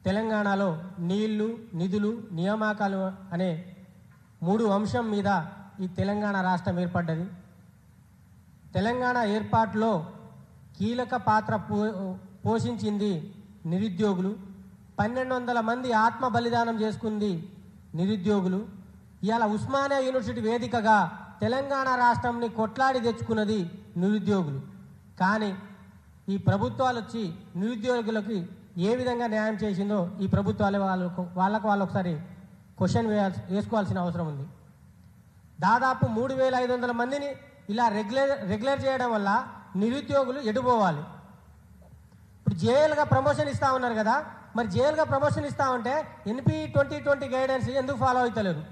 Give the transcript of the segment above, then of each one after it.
తెలంగాణలో నీళ్లు, నిధులు, నియామకాలు అనే 3 అంశం మీద ఈ తెలంగాణ రాష్ట్రం ఏర్పడ్డది. తెలంగాణ ఏర్పాటులో కీలక పాత్ర పోషించింది నిరుద్యోగులు. 1200 మంది ఆత్మ బలిదానం చేసుకుంది నిరుద్యోగులు. ఇవాళ ఉస్మానియా యూనివర్సిటీ వేదికగా తెలంగాణ రాష్ట్రంని కొట్లాడి తెచ్చుకున్నది నిరుద్యోగులు. కానీ ఈ ప్రభుత్వాలు వచ్చి నిరుద్యోగులకి ఏ విధంగా న్యాయం చేసిందో ఈ ప్రభుత్వాలు వాళ్ళు ఒకసారి క్వశ్చన్ వేసుకోవాల్సిన అవసరం ఉంది. దాదాపు 3500 మందిని ఇలా రెగ్యులర్ చేయడం వల్ల నిరుద్యోగులు ఎటుపోవాలి. ఇప్పుడు జేఎల్గా ప్రమోషన్ ఇస్తా ఉన్నారు కదా, మరి జేఎల్గా ప్రమోషన్ ఇస్తా ఉంటే ఎన్పి 2020 గైడెన్స్ ఎందుకు ఫాలో అవుతలేరు?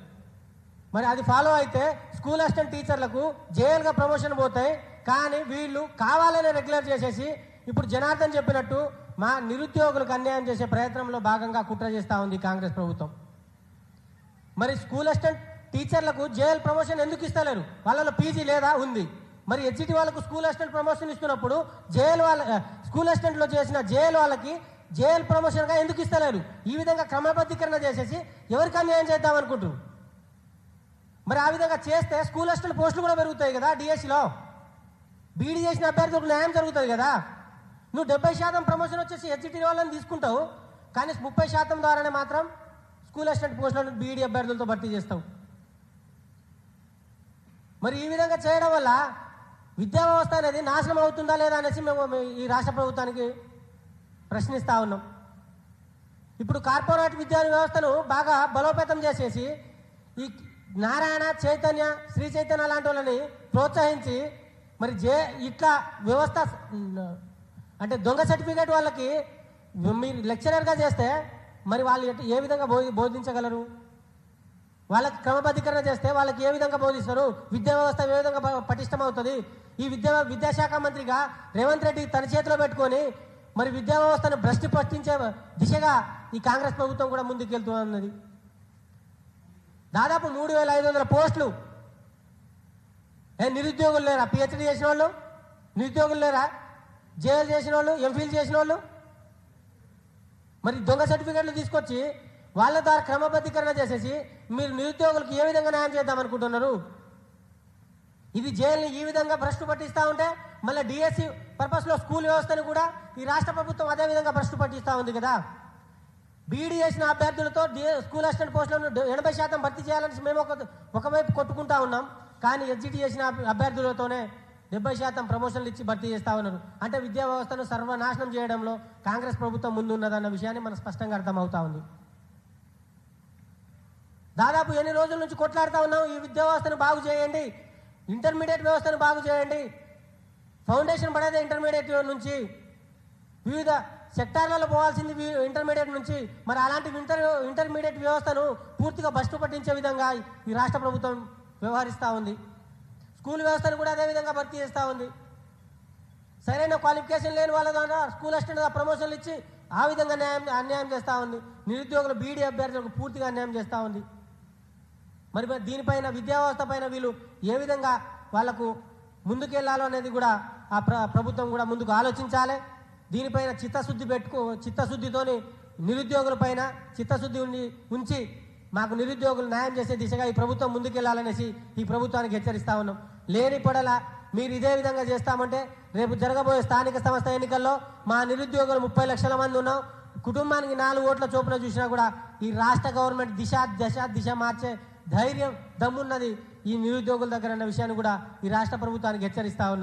మరి అది ఫాలో అయితే స్కూల్ అసిస్టెంట్ టీచర్లకు జేఎల్గా ప్రమోషన్ పోతాయి. కానీ వీళ్ళు కావాలనే రెగ్యులర్ చేసేసి ఇప్పుడు జనార్దన్ చెప్పినట్టు మా నిరుద్యోగులకు అన్యాయం చేసే ప్రయత్నంలో భాగంగా కుట్ర చేస్తూ ఉంది కాంగ్రెస్ ప్రభుత్వం. మరి స్కూల్ అసిస్టెంట్ టీచర్లకు జేఎల్ ప్రమోషన్ ఎందుకు ఇస్తలేరు? వాళ్ళలో పీజీ లేదా? ఉంది. మరి హెచ్జిటి వాళ్ళకు స్కూల్ అసిస్టెంట్ ప్రమోషన్ ఇస్తున్నప్పుడు జేఎల్ వాళ్ళ స్కూల్ అసిస్టెంట్లో చేసిన జేఎల్ వాళ్ళకి జేఎల్ ప్రమోషన్గా ఎందుకు ఇస్తలేరు? ఈ విధంగా క్రమబద్ధీకరణ చేసేసి ఎవరికి అన్యాయం చేద్దాం అనుకుంటున్నారు. మరి ఆ విధంగా చేస్తే స్కూల్ అసిస్టెంట్ పోస్టులు కూడా పెరుగుతాయి కదా. డిఎస్సిలో బీడీ చేసిన అభ్యర్థులకు న్యాయం జరుగుతుంది కదా. నువ్వు 70% ప్రమోషన్ వచ్చేసి హెచ్జిటి వాళ్ళని తీసుకుంటావు, కానీ 30% ద్వారానే మాత్రం స్కూల్ అసిస్టెంట్ పోస్టులను బీడీ అభ్యర్థులతో భర్తీ చేస్తావు. మరి ఈ విధంగా చేయడం వల్ల విద్యా వ్యవస్థ అనేది నాశనం అవుతుందా లేదా అనేసి మేము ఈ రాష్ట్ర ప్రభుత్వానికి ప్రశ్నిస్తూ ఉన్నాం. ఇప్పుడు కార్పొరేట్ విద్యా వ్యవస్థను బాగా బలోపేతం చేసేసి ఈ నారాయణ, చైతన్య, శ్రీ చైతన్య లాంటి వాళ్ళని ప్రోత్సహించి మరి ఇట్లా వ్యవస్థ అంటే దొంగ సర్టిఫికేట్ వాళ్ళకి మీరు లెక్చరర్గా చేస్తే మరి వాళ్ళు ఏ విధంగా బోధించగలరు? వాళ్ళకి క్రమబద్ధీకరణ చేస్తే వాళ్ళకి ఏ విధంగా బోధిస్తారు? విద్యా వ్యవస్థ ఏ విధంగా పటిష్టమవుతుంది? ఈ విద్యాశాఖ మంత్రిగా రేవంత్ రెడ్డి తన చేతిలో పెట్టుకొని మరి విద్యా వ్యవస్థను భ్రష్టు పట్టించే దిశగా ఈ కాంగ్రెస్ ప్రభుత్వం కూడా ముందుకెళ్తున్నది. దాదాపు 3500 పోస్టులు. నిరుద్యోగులు లేరా? పిహెచ్డీ చేసిన వాళ్ళు నిరుద్యోగులు లేరా? జేఎల్ చేసిన వాళ్ళు, ఎంఫిల్ చేసిన వాళ్ళు మరి దొంగ సర్టిఫికేట్లు తీసుకొచ్చి వాళ్ళ ద్వారా క్రమబద్ధీకరణ చేసేసి మీరు నిరుద్యోగులకు ఏ విధంగా న్యాయం చేద్దాం అనుకుంటున్నారు? ఇది జైలుని ఈ విధంగా భ్రష్టు పట్టిస్తూ ఉంటే మళ్ళీ డిఎస్సి పర్పస్లో స్కూల్ వ్యవస్థను కూడా ఈ రాష్ట్ర ప్రభుత్వం అదే విధంగా భ్రష్టు పట్టిస్తూ ఉంది కదా. బీడీ చేసిన అభ్యర్థులతో స్కూల్ అసిస్టెంట్ పోస్టులను 80% భర్తీ చేయాలని మేము ఒకవైపు కొట్టుకుంటా ఉన్నాం. కానీ హెచ్జిటి చేసిన అభ్యర్థులతోనే 70% ప్రమోషన్లు ఇచ్చి భర్తీ చేస్తూ ఉన్నారు. అంటే విద్యా వ్యవస్థను సర్వనాశనం చేయడంలో కాంగ్రెస్ ప్రభుత్వం ముందున్నదన్న విషయాన్ని మనకు స్పష్టంగా అర్థమవుతా ఉంది. దాదాపు ఎన్ని రోజుల నుంచి కొట్లాడుతూ ఉన్నాం, ఈ విద్యా వ్యవస్థను బాగు చేయండి, ఇంటర్మీడియట్ వ్యవస్థను బాగు చేయండి, ఫౌండేషన్ పడేదే ఇంటర్మీడియట్ నుంచి, వివిధ సెక్టార్లలో పోవాల్సింది ఇంటర్మీడియట్ నుంచి. మరి అలాంటి ఇంటర్మీడియట్ వ్యవస్థను పూర్తిగా భ్రష్టు పట్టించే విధంగా ఈ రాష్ట్ర ప్రభుత్వం వ్యవహరిస్తూ ఉంది. స్కూల్ వ్యవస్థను కూడా అదే విధంగా భర్తీ చేస్తూ ఉంది. సరైన క్వాలిఫికేషన్ లేని వాళ్ళ ద్వారా స్కూల్ అసిస్టెంట్ ప్రమోషన్లు ఇచ్చి ఆ విధంగా అన్యాయం చేస్తూ ఉంది. నిరుద్యోగులు బీడీ అభ్యర్థులకు పూర్తిగా అన్యాయం చేస్తూ ఉంది. మరి దీనిపైన విద్యా వ్యవస్థ పైన వీళ్ళు ఏ విధంగా వాళ్లకు ముందుకెళ్లాలో అనేది కూడా ఆ ప్రభుత్వం కూడా ముందుకు ఆలోచించాలి. దీనిపైన చిత్తశుద్ధితోని నిరుద్యోగుల పైన చిత్తశుద్ధి ఉంచి మాకు నిరుద్యోగులు న్యాయం చేసే దిశగా ఈ ప్రభుత్వం ముందుకెళ్లాలనేసి ఈ ప్రభుత్వానికి హెచ్చరిస్తా ఉన్నాం. లేని పొడల మీరు ఇదే విధంగా చేస్తామంటే రేపు జరగబోయే స్థానిక సంస్థ ఎన్నికల్లో మా నిరుద్యోగులు 30 లక్షల మంది ఉన్నాం. కుటుంబానికి 4 ఓట్ల చొప్పున చూసినా కూడా ఈ రాష్ట్ర గవర్నమెంట్ దిశ మార్చే ధైర్యం, దమ్మున్నది ఈ నిరుద్యోగుల దగ్గర అన్న విషయాన్ని కూడా ఈ రాష్ట్ర ప్రభుత్వానికి హెచ్చరిస్తా ఉన్నాం.